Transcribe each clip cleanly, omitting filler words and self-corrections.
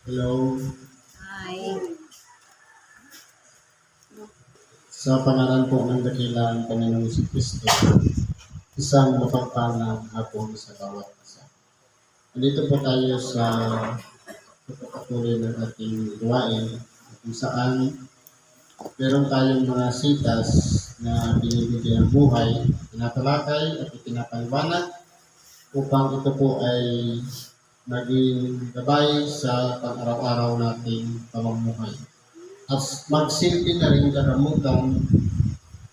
Hello. Hi. Sa pangalan po ng dakilang Panginoong Kristo, isang mapagpalang hapon sa bawat isa. Nandito po tayo sa pagpapatuloy ng ating gawain kung saan meron tayong mga sitas na binibigay ang buhay, tinatalakay at itinapaliwanag upang ito po ay maging gabay sa pang-araw-araw nating pamumuhay. At magsilbi na rin kagamutan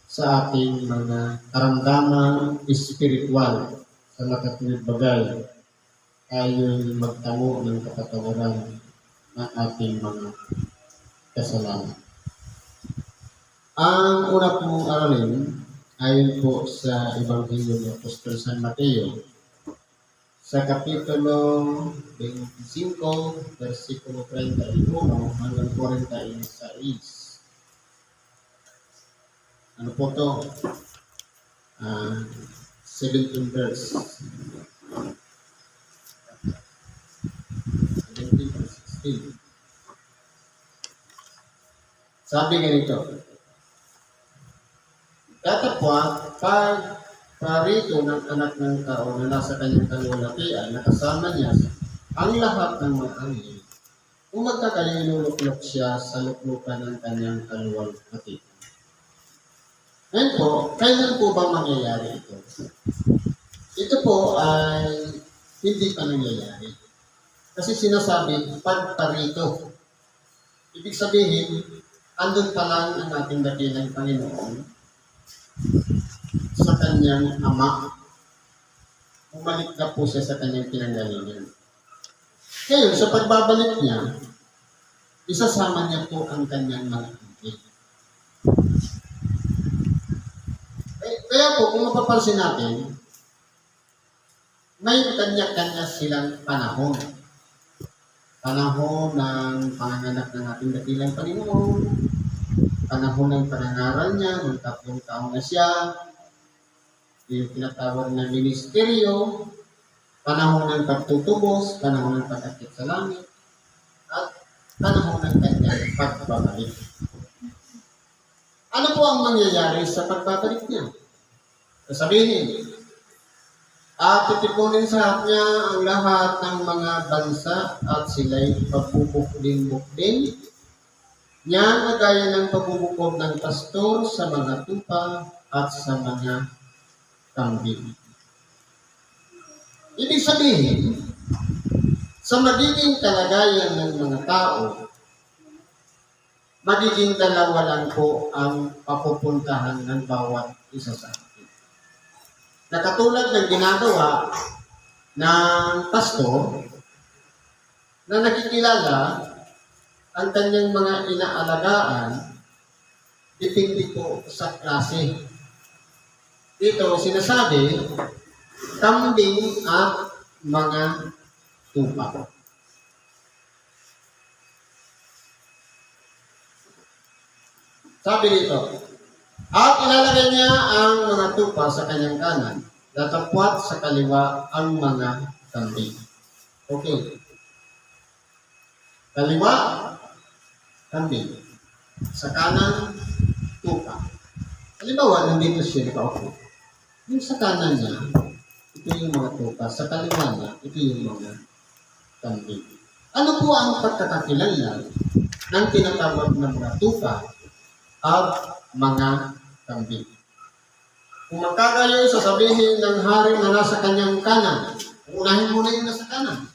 sa ating mga karamdaman espiritual sa nakatulid bagay ayon magtamo ng kapatawaran ng ating mga kasalanan. Ang una pong aralin ayon po sa Ebanghelyo ni Apostol San Mateo sa Kapitulo 25, versikulo 31 hanggang 46. Ano po to? 17 verse. 17 to 16. Sabi ganito, datapwat, pag parito ng anak ng tao na nasa kanyang kalulatian, nakasama niya ang lahat ng mga anghel, kung magkakalinuluklok siya sa luklukan ng kanyang kaluwalhatian. Ngayon po, kailan po ba mangyayari ito? Ito po ay hindi pa nangyayari. Kasi sinasabi, pagparito. Ibig sabihin, andun pa lang ang ating dakilang Panginoon sa kanyang Ama. Bumalik na po siya sa kanyang pinanggalingan. Ngayon, sa pagbabalik niya, isasama niya po ang kanyang mga anghel. Kaya po, kung mapapansin natin, may kanya-kanya silang panahon. Panahon ng panganganak ng ating dakilang Panginoon, panahon ng panangaral niya, ng 3 taon na siya, yung tinatawag na ministeryo, panahon ng pagtutubos, panahon ng pag-akit sa langit, at panahon ng kanyang pagbabalik. Ano po ang mangyayari sa pagbabalik niya? Sasabihin, at titipunin sa harap niya ang lahat ng mga bansa at sila'y pagpupukling-bukling niya kagaya ng pagbubukob ng pastor sa mga tupa at sa mga kambing. Ibig sabihin, sa magiging kalagayan ng mga tao, magiging dalawa lang po ang papupuntahan ng bawat isa sa atin. Na katulad ng ginagawa ng pastor na nakikilala ang kanyang mga inaalagaan, depende po sa klase. Dito sinasabi, kambing at mga tupa. Sabi dito, at ilalagay niya ang mga tupa sa kanyang kanan, datapwat sa kaliwa ang mga kambing. Okay. Kaliwa, kambing. Sa kanan, tupa. Halimbawa, nandito siya nakaupo. Yung sa kanan niya, ito yung mga tupa. Sa kaliwa niya, ito yung mga kambing. Ano po ang pagkakakilala ng tinatawag na mga tupa at mga kambing? Kung magkakayo, sasabihin ng hari na nasa kanyang kanan, unahin mo na yung nasa kanan.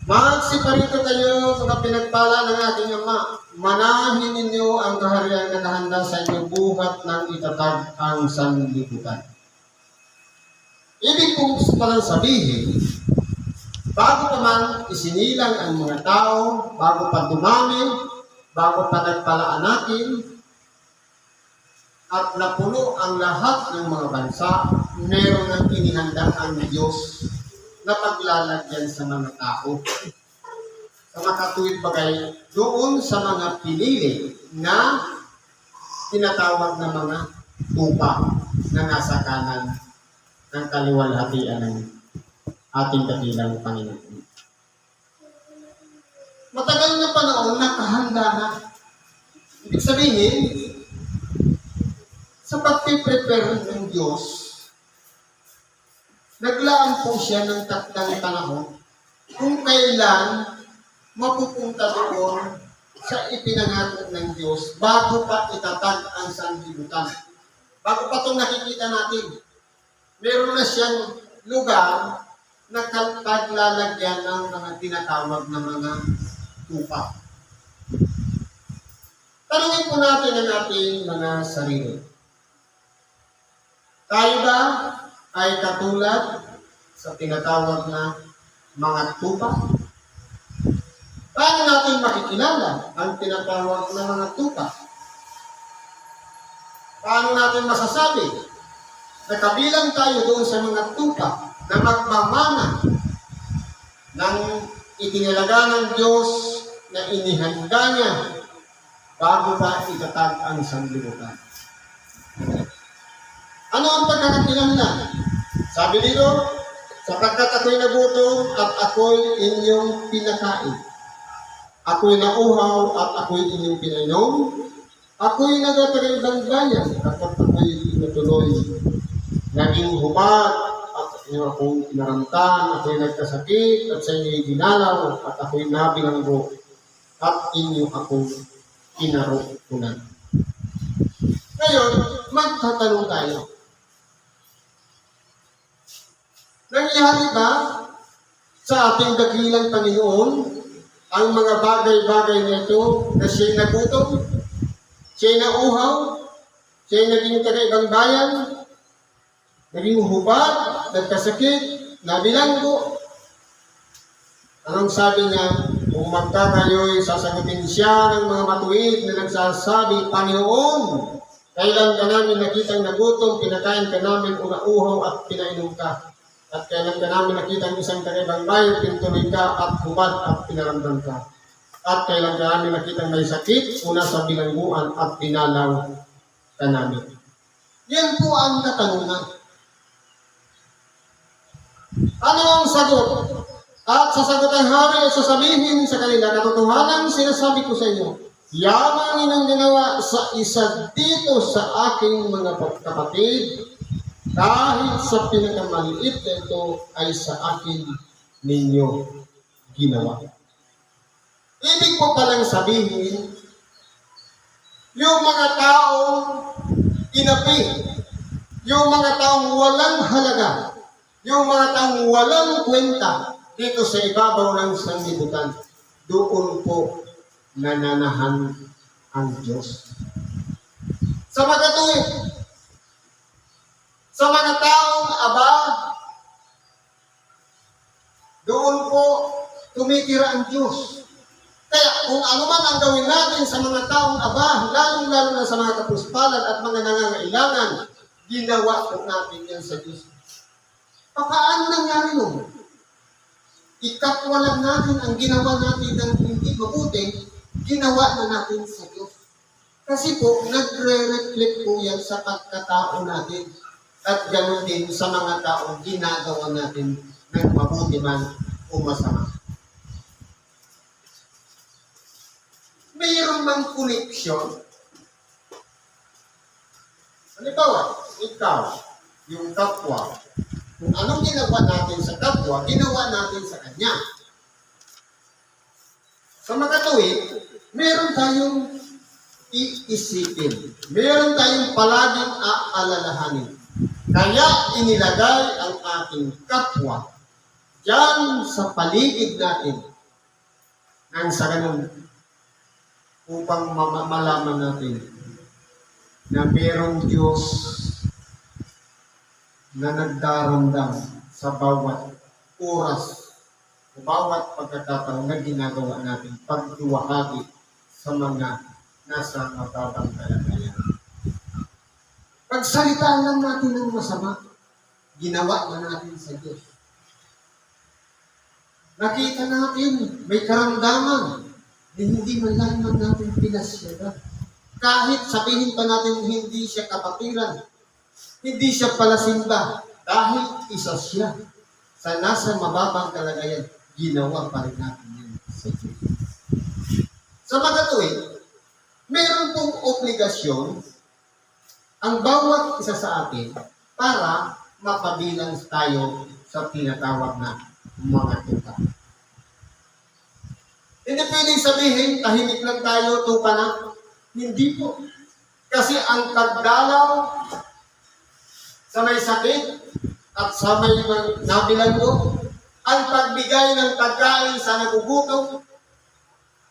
Magsiparito kayo, mga pinagpala ng ating Ama. Manahin ninyo ang kaharian na nakahanda sa inyo buhat ng itatag ang sanlibutan. Ibig kong palang sabihin, bago pa man isinilang ang mga tao, bago pa dumami, bago pa nagpalaan natin, at napuno ang lahat ng mga bansa, meron ng inihanda ang Diyos na paglalagyan sa mga tao. Sa makatuwid bagay, doon sa mga pinili na tinatawag na mga tupa na nasa kanan ng kaliwalhatian ng ating dakilang Panginoon. Matagal na panahon, nakahanda na. Ibig sabihin, sa pag-prepare ng Diyos, naglaan po siya ng takdang panahon kung kailan mapupunta doon sa ipinangako ng Diyos bago pa itatag ang sanlibutan. Bago pa itong nakikita natin, meron na siyang lugar na paglalagyan ng mga tinatawag na mga tupa. Tanungin po natin ang ating mga sarili. Tayo ba ay katulad sa tinatawag na mga tupa? Paano natin makikilala ang tinatawag na mga tupa? Paano natin masasabi na kabilang tayo doon sa mga tupa na magmamana ng itinalaga ng Diyos na inihanda niya bago pa itatag ang sanlibutan? Ano ang pagkakakilanlan? Sabi dito, sapagkat ako'y nagutom at ako'y inyong pinakain. Ako'y nauhaw at ako'y inyong pinainom. Ako'y nagatagal bayan at ako'y natuloy. Naging hubad at inyo akong pinaramtan. Ako'y nagkasakit at sa inyo'y dinalaw at ako'y nabilanggo at inyo akong kinarukunan. Ngayon, magtatanong tayo. Nangyari ba sa ating dakilang Panginoon ang mga bagay-bagay na ito na siya'y nagutom, siya'y nauhaw, siya'y naging taga-ibang bayan, naging hubad, nagkasakit, nabilanggo? Anong sabi niya? Kung magkakayo'y sasagutin siya ng mga matuwid na nagsasabi, Panginoon, kailan ka namin nakitang nagutom, pinakain ka namin, unauhaw at pinainom ka. At kailan ka namin nakita ang isang taga-ibang bayan, pintuloy ka at hubad at pinaramdam ka. At kailan ka namin nakita may sakit, una sa bilangguan at pinalaw ka namin. Yan po ang katanungan. Ano ang sagot? At sasagot ang hari at sasabihin sa kanila, katotohanan sinasabi ko sa inyo, yamang inyong ginawa sa isa dito sa aking mga kapatid, kahit sa pinakamaliit na ito ay sa akin ninyo ginawa. Ibig po palang sabihin, yung mga taong inapi, yung mga taong walang halaga, yung mga taong walang kwenta dito sa ibabaw ng sanlibutan, doon po nananahan ang Diyos. Sa magatuwid, sa mga taong aba, doon po tumitira ang Diyos. Kaya kung ano man ang gawin natin sa mga taong aba, lalong-lalo na sa mga kapuspalad at mga nangangailangan, ginawa po natin yan sa Diyos. Paano nangyari yun? Ikatwa lang natin ang ginawa natin ng hindi mabuti, ginawa na natin sa Diyos. Kasi po, nagre-reflect po yan sa pagkatao natin. At ganoon din sa mga taong ginagawa natin ng mabuti man o masama. Mayroon mang connection. Halimbawa, ikaw, yung kapwa, kung anong ginawa natin sa kapwa, ginawa natin sa kanya. Sa makatuwid, meron tayong iisipin. Meron tayong palaging aalalahanin. Kaya inilagay ang ating kapwa diyan sa paligid natin nang sa ganun upang malaman natin na mayroong Diyos na nagdaramdam sa bawat oras, sa bawat pagkakataon na ginagawa natin pagduwahagi sa mga nasa mababang kalagayan. Pagsalitaan lang natin ng masama, ginawa na natin sa Diyos. Nakita natin, may karamdaman, na hindi man lang natin pinasyaga. Kahit sabihin pa natin hindi siya kapatiran, hindi siya palasimba, dahil isa siya sa nasa mababang kalagayan, ginawa pa rin natin yan sa Diyos. Sa magatuwid, meron pong obligasyon ang bawat isa sa atin para mapabilang tayo sa tinatawag na mga tupa. Hindi pwedeng sabihin, tahimik lang tayo, tupa na. Hindi po. Kasi ang pagdalaw sa may sakit at sa may nabilanggo, ang pagbigay ng pagkain sa nagugutom,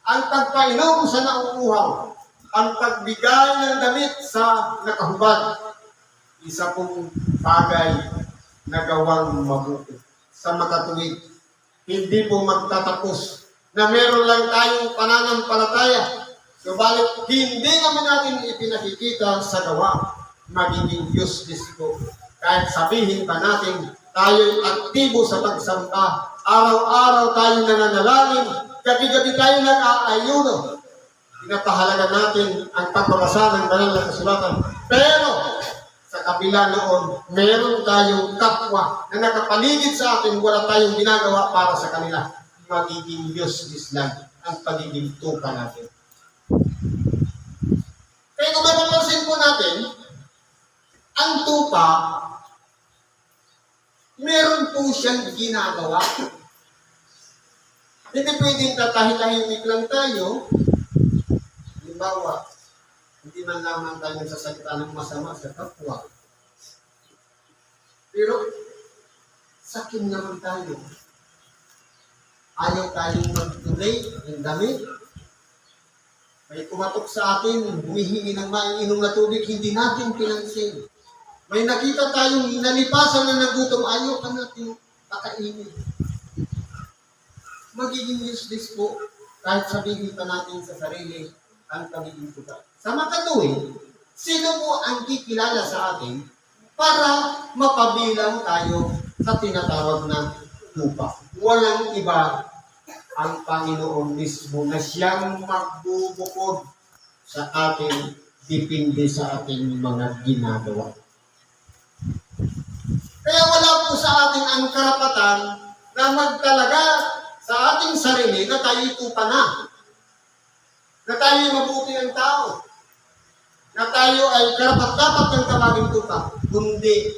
ang pagpainom sa nauuhaw, ang pagbigay ng damit sa nakahubad, isa pong bagay na gawang mabuti. Sa makatuwid, hindi po magtatapos na meron lang tayong pananampalataya, subalit hindi naman natin ipinakikita sa gawa, magiging useless po. Kahit sabihin pa natin, tayo'y aktibo sa pagsamba, araw-araw tayo nananalangin, gabi-gabi tayo nag-aayuno. Pinapahalaga natin ang pagbabasa ng banal na kasulatan. Pero, sa kabila noon, meron tayong kapwa na nakapaligid sa atin, wala tayong ginagawa para sa kanila. Magiging useless lang ang pagiging tupa natin. Kaya kung mapapansin po natin, ang tupa, meron po siyang ginagawa. Hindi pwedeng tatahimik lang tayo. Halimbawa, hindi man lamang tayo nagsasalita ng masama sa kapwa. Pero, sakin naman tayo. Ayaw tayong mag-donate ng damit. May kumatok sa atin, humihingi ng maiinom na tubig, hindi natin pinansin. May nakita tayong nalipasan na nagutom, ayaw ka natin pakainin. Magiging useless po kahit sabihin pa natin sa sarili ang pagiging tupa. Sa makatuwid, sino po ang kikilala sa atin para mapabilang tayo sa tinatawag na tupa? Walang iba ang Panginoon mismo na siyang magbubukod sa atin, depende sa ating mga ginagawa. Kaya wala po sa atin ang karapatan na magtalaga sa ating sarili na tayo'y tupa na tayo'y mabuti ng tao, na tayo ay karapat-dapat ng tawaging tupa, kundi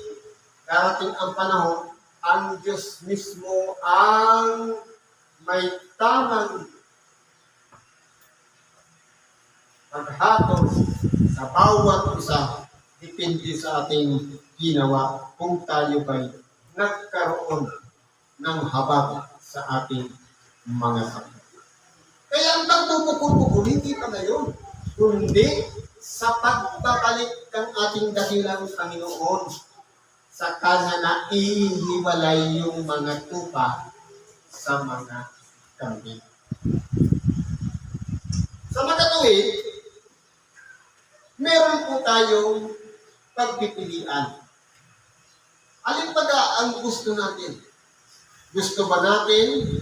darating ang panahon, ang Diyos mismo ang may tamang paghatol sa bawat isa, depende sa ating ginawa kung tayo ba'y nagkaroon ng habag sa ating mga kapatid. Kaya ang pagpupukul-pukul, hindi pa ngayon, kundi sa pagbabalik ng ating dakilang Panginoon sa Kanya na ihiwalay yung mga tupa sa mga kambing. Sa makatuwid, meron po tayong pagpipilian. Alin baga ang gusto natin? Gusto ba natin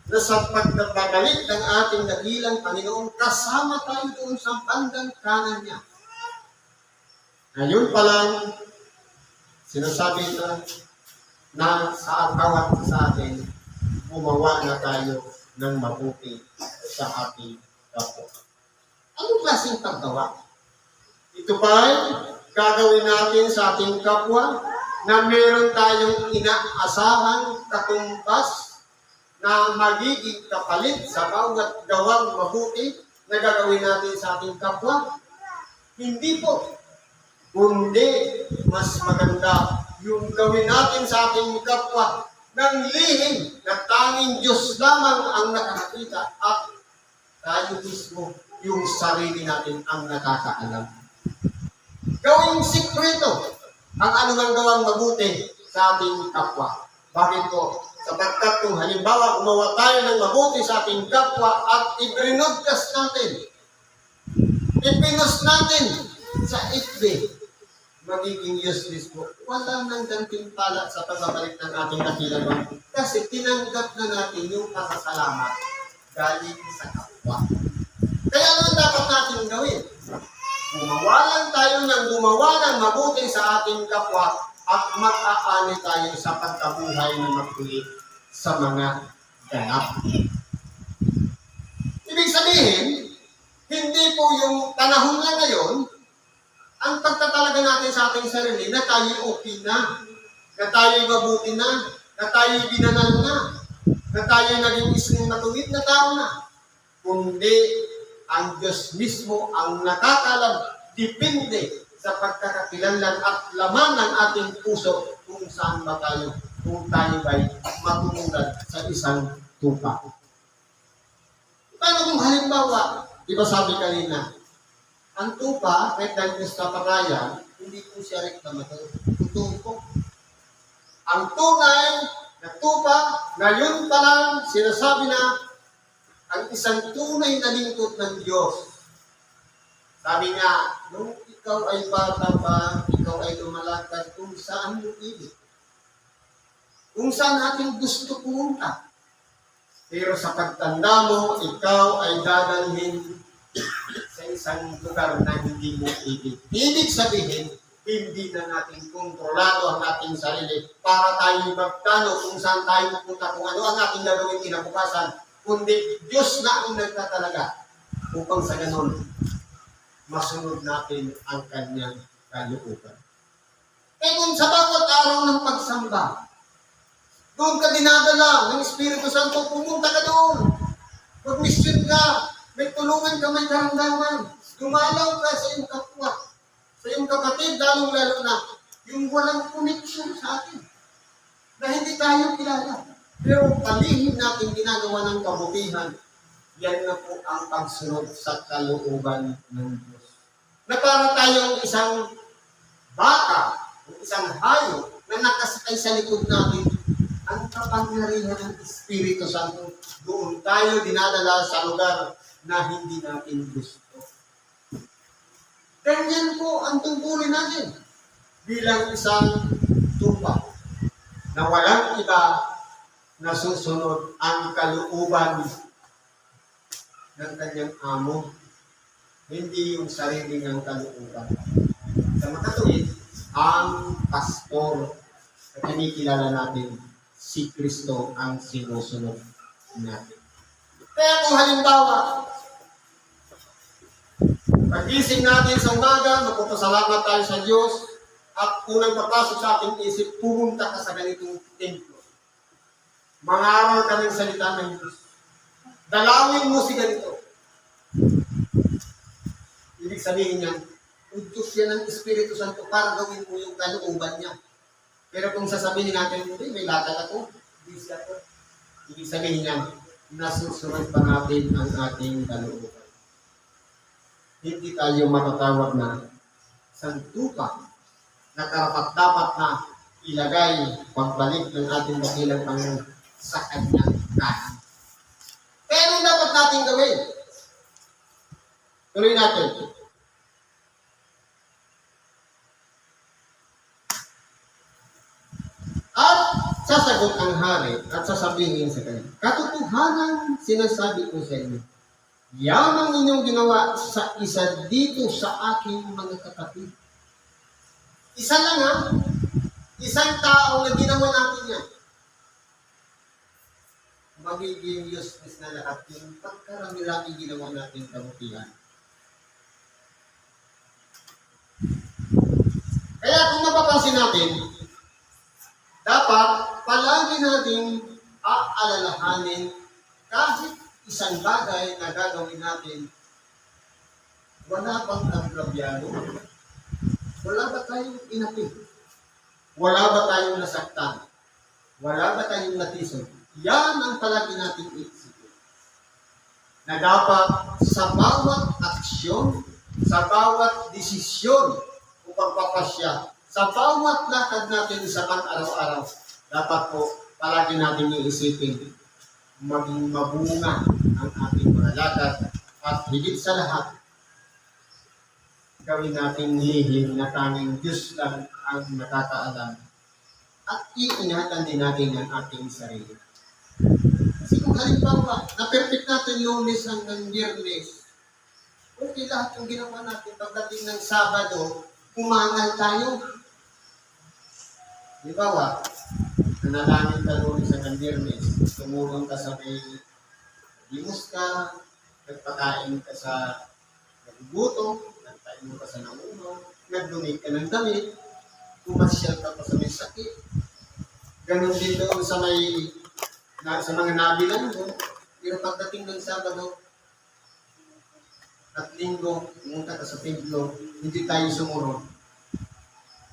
na sa pagbabalik ng ating dakilang Panginoon, kasama tayo doon sa bandang kanan niya? Ngayon pa lang, sinasabi na sa bawat sa atin, gumawa na tayo ng mabuti sa ating kapwa. Anong klaseng paggawa? Ito ba'y gagawin natin sa ating kapwa na meron tayong inaasahan katumbas na magiging kapalit sa bawat gawang mabuti na gagawin natin sa ating kapwa? Hindi po. Kundi mas maganda yung gawin natin sa ating kapwa ng lihim na tanging Diyos lamang ang nakakita at tayo mismo yung sarili natin ang nakakaalam. Gawing sikreto ang anumang gawang mabuti sa ating kapwa. Bakit po? Sapagkat kung halimbawa gumawa tayo ng mabuti sa ating kapwa at i-broadcast natin, ipinost natin sa FB, magiging useless po. Wala nang gantimpala sa pagbabalik ng ating dakilang kasi tinanggap na natin yung pasasalamat galing sa kapwa. Kaya ano dapat natin gawin? Gumawa lang tayo ng gumawa ng mabuti sa ating kapwa at mag-aani tayo sa pagkabuhay na makulit sa mga ganap. Ibig sabihin, Hindi po yung panahon na ngayon, ang pagtatalaga natin sa ating sarili na tayo okay na tayo mabuti na tayo binanal na tayo naging isang matuwid na tao na. Kundi ang Diyos mismo ang nakakalam, depende sa pagkakakilanlan at laman ng ating puso kung saan ba tayo, kung tayo ba'y matutulad sa isang tupa. Paano kung halimbawa, di ba sabi kanina, ang tupa, kahit dahil sa patayan, hindi po siya reklamator. Totoo po. Ang tunay na tupa, ngayon pa lang sinasabi na ang isang tunay na lingkod ng Diyos. Sabi niya, nung ikaw ay bata pa, ikaw ay lumalakad kung saan mo ibig. Kung saan ating gusto pumunta. Pero sa pagtanda mo, ikaw ay dadalhin sa isang lugar na hindi mo ibig. Ibig sabihin, hindi na natin kontrolado ang ating sarili para tayo magplano kung saan tayo pupunta, kung ano ang ating gagawin kinabukasan, kundi Diyos na ang nagtatalaga upang sa ganon masunod natin ang kanyang kalooban. Eh kung sa bawat araw ng pagsamba, doon ka dinadala ng Espiritu Santo, pumunta ka doon. Mag-mission ka, may tulungan ka, may karamdaman. Dumalaw ka sa iyong kapwa, sa iyong kapatid, lalong-lalo na yung walang connection sa atin, na hindi tayo kilala. Pero palihim natin ginagawa ng kabutihan, yan na po ang pagsunod sa kalooban ng Diyos. Na para tayong isang baka, o isang hayop na nakasakay sa likod natin, ang kapangyarihan ng Espiritu Santo, doon tayo dinadala sa lugar na hindi natin gusto. Ganyan po ang tungkulin natin bilang isang tupa na walang iba na susunod ang kalooban ng kanyang amo, hindi yung sarili ng kalooban. Sa makatuwid, ang pastor na kinikilala natin, si Kristo ang sinusunod natin. Kaya kung halimbawa, pagising natin sa umaga, magpapasalamat tayo sa Diyos, at unang papasok sa ating isip, pumunta ka sa ganitong templo. Mangaral ka ng salita ng Diyos. Dalawin mo si ganito. Ibig sabihin niya, udyos yan ng Espiritu Santo para gawin mo yung kalooban niya. Pero kung sasabihin natin, hindi, may lakad ako, busy ako. Ibig sabihin niya, nasusunod pa natin ang ating kalooban. Hindi tayo matatawag na santupa na karapat-dapat na ilagay pagbalik ng ating dakilang Panginoon sa kanyang kanan. Pero dapat natin gawin. Tuloy natin. At sasagot ang hari at sasabihin sa kanya, katotohanan sinasabi ko sa inyo, yan ang inyong ginawa sa isa dito sa aking mga kapatid. Isa lang ha, isang tao na ginawa natin yan. Magiging useless na lahat yung pagkarami-rami ginawa natin kabutihan. Kaya kung mapapansin natin, dapat palagi nating aalalahanin kahit isang bagay na gagawin natin, wala bang agrabyado? Wala ba tayong inapi? Wala ba tayong nasaktan? Wala ba tayong natisod? Yan ang palagi nating isipin. Na dapat sa bawat aksyon, sa bawat desisyon o pagpapasya, sa bawat lakad natin sa pang-araw-araw, dapat po palagi natin iisipin maging mabunga ang ating mga lakad at higit sa lahat, gawin natin lihim na tanging Diyos lang ang nakakaalam at iingatan din natin ang ating sarili. Kasi kung halimbawa, na-perfect natin Lunes hanggang Biyernes, okay lahat yung ginawa natin pagdating ng Sabado, umangal tayo. Halimbawa, nanalangin ka Lunes hanggang Biyernes, tumulong ka sa may limos ka, nagpakain ka sa nagugutom, nagtayo ka sa nauno, nag-donate ka ng damit, pumasyal ka pa sa may sakit. Ganon din doon sa sa mga nabilan mo, pero pagdating ng Sabado at Linggo, pumunta ka sa templo, hindi tayo sumunod,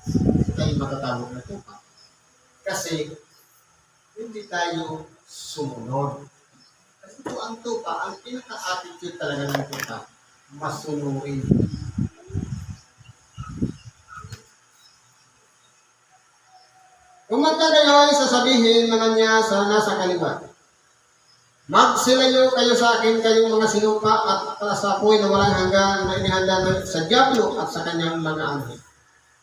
hindi tayo matatawag na tupa. Kasi, hindi tayo sumunod. Kasi ito ang tupa, ang pinaka-attitude talaga ng tupa, masunurin. Kung magkagayoy, sasabihin naman niya sa nasa kaliwa, magsilayo kayo sa akin, kayong mga sinupa at sa apoy na walang hanggan na inihanda sa Diablo at sa kanyang mga anghel.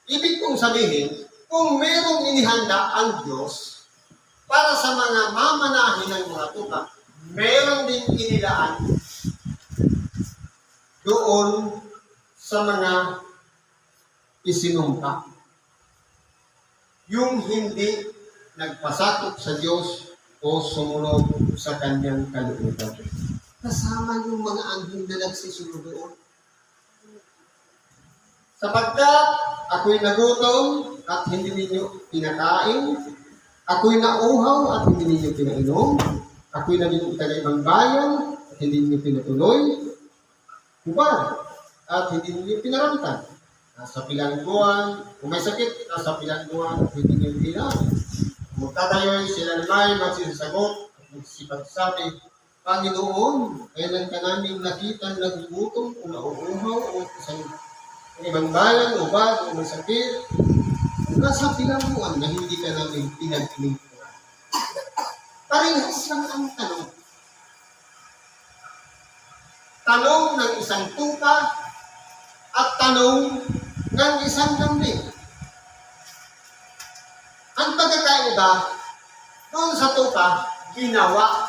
Ibig kong sabihin, kung merong inihanda ang Diyos para sa mga mamanahin ng mga tupa, meron din inilaan doon sa mga isinumpa. Yung hindi nagpasakop sa Diyos o sumunod sa kanyang kalooban. Kasama yung mga anghel na nagsisunod doon. Sapagkat ako'y nagutom at hindi ninyo pinakain, ako'y nauhaw at hindi ninyo pinainom, ako'y naging taga-ibang bayan at hindi ninyo pinatuloy, hubad at hindi ninyo pinaramtan. Nasa bilangguan, kung may sakit, nasa bilangguan at hindi ninyo pinainom. Magtatayoy sila naman magsisagot at magsipagsabi, Panginoon, kailan ka namin nakita nagugutom o nauuhaw o isang ibang bayan o bag o may sakit, nasa bilangguan na hindi ka namin pinaglingkuran. Parehas lang ang tanong. Tanong ng isang tupa at tanong ng isang lambing. Ang pagkakaiba, doon sa tupa, ginawa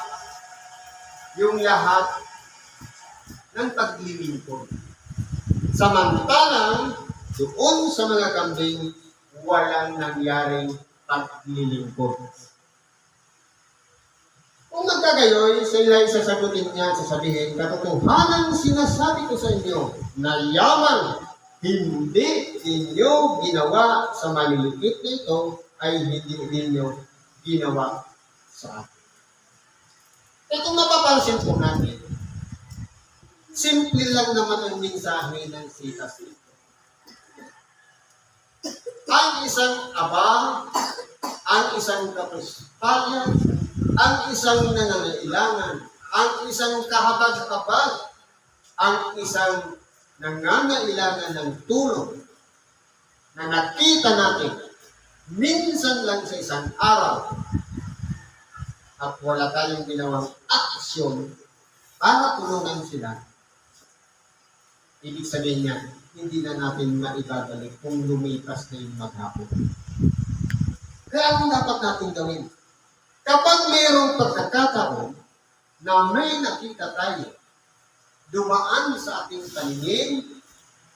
yung lahat ng paglilingkod. Samantalang, doon sa mga kambing, walang nangyaring paglilingkod. Kung nagkagayoy, sila isasagutin niya at sasabihin, katotohanan sinasabi ko sa inyo, na yaman hindi ninyo ginawa sa maliliit na ito, ay hindi ninyo ginawa sa akin. E kung mapapansin po natin, simple lang naman ang mensahe ng sitas ito. Ang isang aba, ang isang kapuspalyan, ang isang nangangailangan, ang isang kahabag-habag, ang isang nangangailangan ng tulong na nakita natin minsan lang sa isang araw at wala tayong ginawang aksyon para tulungan sila. Ibig sabihin niya, hindi na natin maibabalik kung lumipas na yung maghapon. Kaya ano dapat natin gawin? Kapag mayroong pagkakataon na may nakita tayo, dumaan sa ating paningin,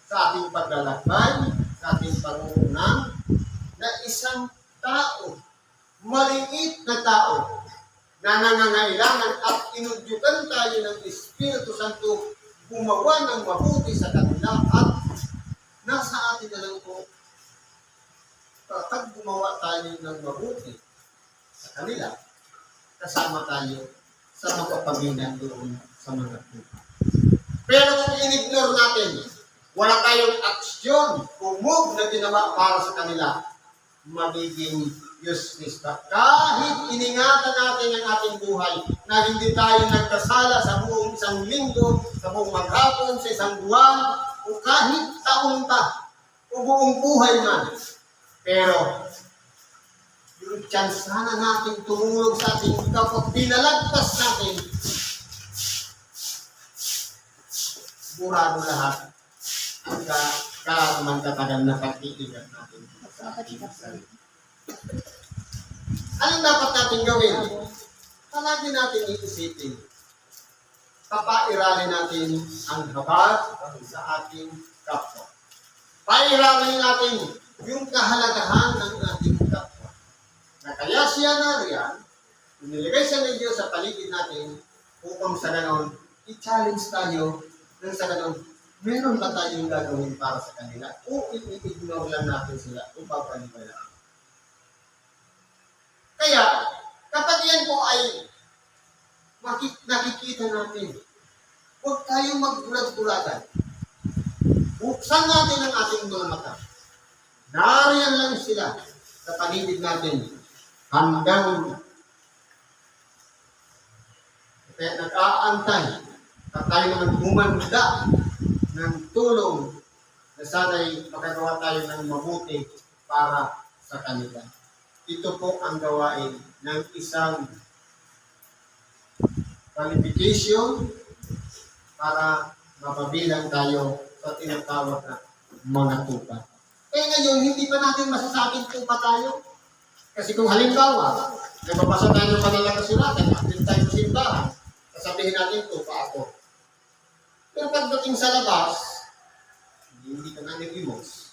sa ating paglalakbay, sa ating pangungunan, na isang tao, maliit na tao, na nangangailangan at inudyukan tayo ng Espiritu Santo, gumawa ng mabuti sa kanila at nasa atin na lang po, kapag gumawa tayo ng mabuti sa kanila, kasama tayo sa makapaginan doon sa mga tupa. Pero kung in-ignore natin, wala tayong aksyon, kumog na ginawa para sa kanila, magiging useless pa. Kahit iningatan natin ang ating buhay na hindi tayo nagkasala sa buong isang linggo, sa buong maghapon, sa isang buwan, o kahit taon pa, o buong buhay man. Pero, yung chance sana natin tumulong sa ating kapag pinalagpas natin, burado lahat ang katagal na pagtitigan natin sa ating sarili. Anong dapat natin gawin? Palagi natin iisipin. Papairalin natin ang habag sa ating kapwa. Pairalin natin yung kahalagahan ng ating kapwa. Na kaya siya nariyan, inilagay siya ng Diyos sa paligid natin upang sa ganon, i-challenge tayo nang sa ganon, meron ba tayong gagawin para sa kanila? O i-ignore lang natin sila o papaniwalaan? Kaya, kapag yan po ay nakikita natin, huwag tayong magbulag-bulagan. Buksan natin ang ating mga mata. Nariyan lang sila sa paligid natin hanggang kaya nag-aantay na tayo naman humanda ng tulong na sana'y makagawa tayo ng mabuti para sa kanila. Ito po ang gawain ng isang qualification para mapabilang tayo sa tinatawag na mga tupa. Eh ngayon, hindi pa natin masasabing tupa tayo. Kasi kung halimbawa, nababasa tayo ng kanilang kasulatan, active tayo sa simbahan, sasabihin natin, tupa ako. Pero pagdating sa labas, hindi ka na nag-imos.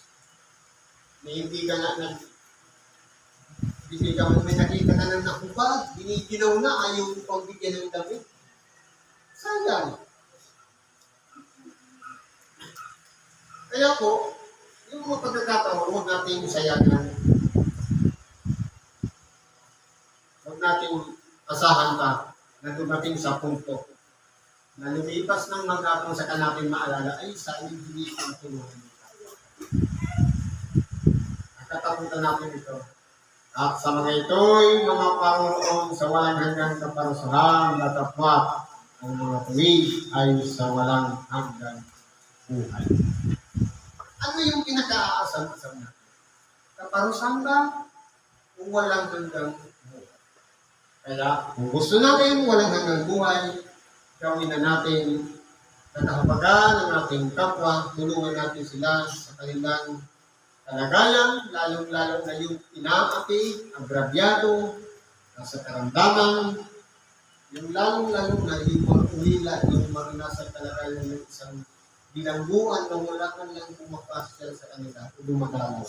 Hindi ka na hindi ka may nakita ka na nakubad, biniginaw na, ayaw mo pang bigyan ng damit. Sayang. Kaya po, yung mga pagkakataon, huwag natin sayagan. Huwag natin asahan pa na dumating sa punto na lumipas ng magkakong sa natin maalala, ay sa hindi ang tulungan tayo. At kataputan natin ito. At sa mga ito'y mga Panginoon sa walang hanggang kaparusahan na tapat ang mga tuwid ay sa walang hanggang buhay. Ano yung pinaka-aasam-asam natin? Kaparusahan ba o walang hanggang buhay? Kaya kung gusto natin walang hanggang buhay, gawin na natin katahapagan ng ating kapwa, tulungan natin sila sa kanilang kalagayan, lalong-lalo na yung inaapi, agrabyado, nasa karamdaman, yung lalong-lalo na yung mga ulila, yung mga nasa kalagayan ng isang bilangguan na wala man lang pumapasya sa kanila o dumadalaw.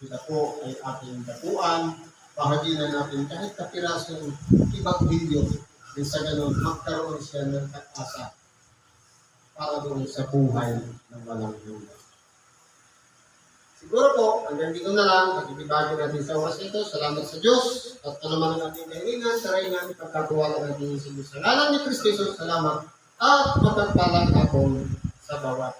Sila po ay ating dapuan, bahaginan natin kahit kapirasong ibang bilyo, din sa ganun, magkaroon siya ng pag-asa para doon sa buhay ng walang hanggan. Siguro po, hanggang dito na lang, pag-ibigay natin sa oras ito. Salamat sa Diyos at naman ang ating kahilingan, saray namin pagkatuwala natin sa Diyos. Sa ngalan ni Kristo Jesus, salamat at mapagpalang akong sa bawat